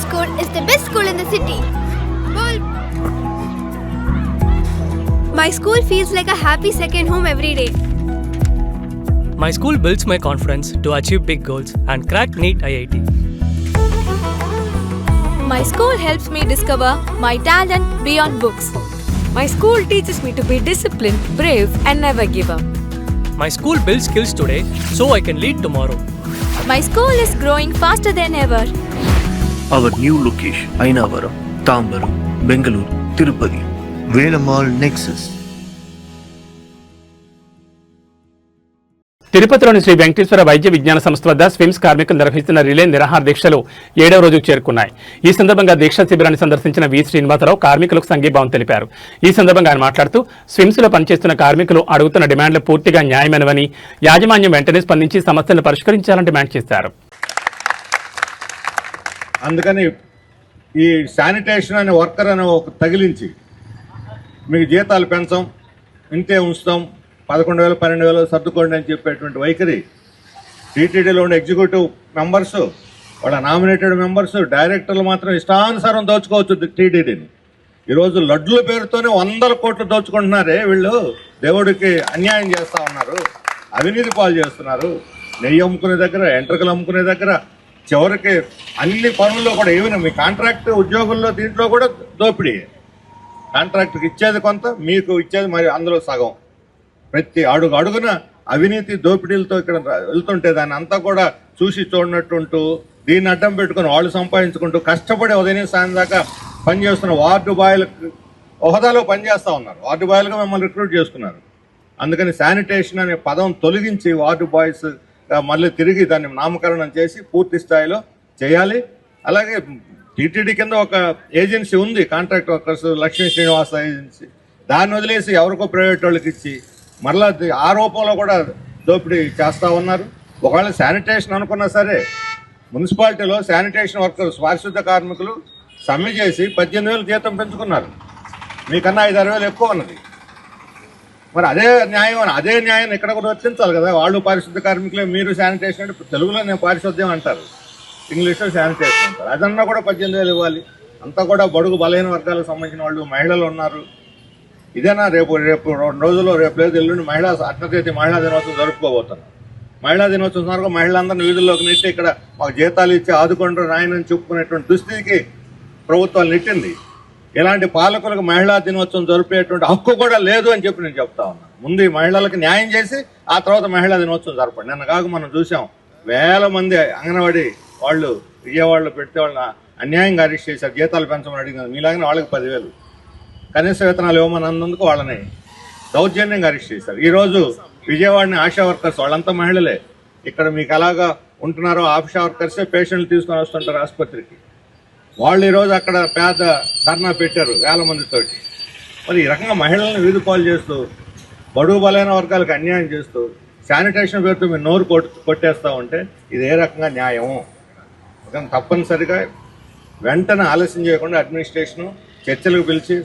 School is the best school in the city. My school feels like a happy second home every day. My school builds my confidence to achieve big goals and crack NEET IIT. My school helps me discover my talent beyond books. My school teaches me to be disciplined, brave, and never give up. My school builds skills today so I can lead tomorrow. My school is growing faster than ever. Our new location, Ainavaram, Tambaram, Bengaluru, Tirupati, Velamal Nexus. తిరుపతిలోని శ్రీ వెంకటేశ్వర వైద్య విజ్ఞాన సంస్థ వద్ద స్విమ్స్ కార్మికులు నిర్వహిస్తున్న relay నిరాహార దీక్షలు 7వ రోజుకు చేరుకున్నాయి. ఈ సందర్భంగా దీక్షా శిబిరాన్ని సందర్శించిన వి శ్రీనివాసరావు కార్మికులకు సంఘీభావం తెలిపారు. ఈ సందర్భంగా ఆయన మాట్లాడుతూ స్విమ్స్ లో పనిచేస్తున్న కార్మికులు అడుగుతున్న డిమాండ్లు పూర్తిగా న్యాయమైనవని, యాజమాన్యం వెంటనే స్పందించి సమస్యలను పరిష్కరించాలని డిమాండ్ చేశారు. అందుకని ఈ శానిటేషన్ అనే వర్కర్ అనే ఒక తగిలించి మీకు జీతాలు పెంచాం, ఇంతే ఉంచుతాం, 11,000 12,000 సర్దుకోండి అని చెప్పేటువంటి వైఖరి టీటీడీలో ఉన్న ఎగ్జిక్యూటివ్ మెంబర్స్, వాళ్ళ నామినేటెడ్ మెంబర్స్, డైరెక్టర్లు మాత్రం ఇష్టానుసారం దోచుకోవచ్చు టీటీడీని. ఈరోజు లడ్ల పేరుతోనే 100 కోట్లు దోచుకుంటున్నారే వీళ్ళు. దేవుడికి అన్యాయం చేస్తూ ఉన్నారు, అవినీతి పాలు చేస్తున్నారు. నెయ్యి అమ్ముకునే దగ్గర, ఎంట్రకలు అమ్ముకునే దగ్గర, చివరికి అన్ని పనుల్లో కూడా, ఈవెన్ మీ కాంట్రాక్ట్ ఉద్యోగుల్లో దీంట్లో కూడా దోపిడీ. కాంట్రాక్ట్కి ఇచ్చేది కొంత, మీకు ఇచ్చేది మరి అందులో సగం. ప్రతి అడుగున అవినీతి దోపిడీలతో ఇక్కడ వెళ్తుంటే దాన్ని అంతా కూడా చూసి చూడనట్టుంటూ దీన్ని అడ్డం పెట్టుకుని వాళ్ళు సంపాదించుకుంటూ కష్టపడి ఉదయం సాయం దాకా పనిచేస్తున్న వార్డు బాయ్లకు హోదాలో పనిచేస్తూ ఉన్నారు. వార్డు బాయ్లుగా మిమ్మల్ని రిక్రూట్ చేసుకున్నారు. అందుకని శానిటేషన్ అనే పదం తొలగించి వార్డు బాయ్స్ మళ్ళీ తిరిగి దాన్ని నామకరణం చేసి పూర్తి స్థాయిలో చేయాలి. అలాగే టీటీడీ కింద ఒక ఏజెన్సీ ఉంది, contract workers Lakshmi Srinivasa agency. దాన్ని వదిలేసి ఎవరికో ప్రైవేట్ వాళ్ళకి ఇచ్చి మరలా ఆ రూపంలో కూడా దోపిడీ చేస్తూ ఉన్నారు. ఒకవేళ శానిటేషన్ అనుకున్నా సరే, మున్సిపాలిటీలో శానిటేషన్ వర్కర్స్ పారిశుద్ధ కార్మికులు సమ్మె చేసి 18,000 జీతం పెంచుకున్నారు. మీకన్నా 5-6 ఎక్కువ ఉన్నది. మరి అదే న్యాయం ఇక్కడ కూడా వర్తించాలి కదా. వాళ్ళు పారిశుద్ధ కార్మికులే, మీరు శానిటేషన్ అంటే తెలుగులో నేను పారిశుద్ధ్యం అంటారు, ఇంగ్లీష్లో శానిటేషన్ అంటారు. అదన్నా కూడా 18,000 ఇవ్వాలి. అంతా కూడా బడుగు బలహీన వర్గాలకు సంబంధించిన వాళ్ళు, మహిళలు ఉన్నారు. ఇదేనా రేపు 2 రోజుల్లో, రేపు లేదు ఎల్లుండి అట్లతేతి మహిళా దినోత్సవం జరుపుకోబోతున్నాం. మహిళా దినోత్సవం సందర్భంగా మహిళలందరినీ వీధుల్లోకి నెట్టి ఇక్కడ మాకు జీతాలు ఇచ్చి ఆదుకుంటారు నాయనని చెప్పుకునేటువంటి దుస్థితికి ప్రభుత్వాలు నెట్టింది. ఇలాంటి పాలకులకు మహిళా దినోత్సవం జరిపేటువంటి హక్కు కూడా లేదు అని చెప్పి నేను చెప్తా ఉన్నాను. ముందు ఈ మహిళలకు న్యాయం చేసి ఆ తర్వాత మహిళా దినోత్సవం జరపండి. నిన్న కాక మనం చూసాం, వేల మంది అంగన్వాడీ వాళ్ళు విజయవాడలో పెడితే వాళ్ళని అన్యాయంగా అరెస్ట్ చేశారు. జీతాలు పెంచమని అడిగినారు. మీలాగానే వాళ్ళకి 10,000 కనీస వేతనాలు ఇవ్వమని అన్నందుకు వాళ్ళని దౌర్జన్యంగా అరెస్ట్ చేశారు. ఈరోజు విజయవాడని ఆశా వర్కర్స్, వాళ్ళంతా మహిళలే. ఇక్కడ మీకు ఎలాగా ఉంటున్నారో ఆశా వర్కర్సే పేషెంట్లు తీసుకొని వస్తుంటారు ఆసుపత్రికి. వాళ్ళు ఈరోజు అక్కడ పేద ధర్నా పెట్టారు వేల మందితోటి. మరి ఈ రకంగా మహిళలను వీధుపాలు చేస్తూ, బడుగు బలైన వర్గాలకు అన్యాయం చేస్తూ, శానిటేషన్ పేరుతో మీరు నోరు కొట్టేస్తూ ఉంటే ఇది ఏ రకంగా న్యాయము? తప్పనిసరిగా వెంటనే ఆలస్యం చేయకుండా అడ్మినిస్ట్రేషను చర్చలకు పిలిచి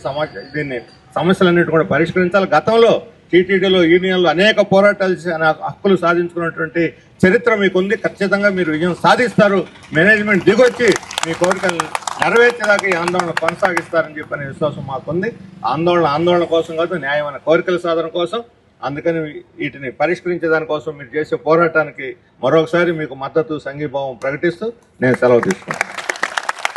దీన్ని సమస్యలన్నిటి కూడా పరిష్కరించాలి. గతంలో టీటీడీలో యూనియన్లు అనేక పోరాటాలు చేసి హక్కులు సాధించుకున్నటువంటి చరిత్ర మీకుంది. ఖచ్చితంగా మీరు విజయం సాధిస్తారు. మేనేజ్మెంట్ దిగొచ్చి మీ కోరికలు నెరవేర్చేదాకా ఈ ఆందోళన కొనసాగిస్తారని చెప్పనే విశ్వాసం మాకుంది. ఆందోళన కోసం కాదు, న్యాయమైన కోరికల సాధన కోసం. అందుకని వీటిని పరిష్కరించే దానికోసం మీరు చేసే పోరాటానికి మరొకసారి మీకు మద్దతు, సంఘీభావం ప్రకటిస్తూ నేను సెలవు తీసుకుంటాను.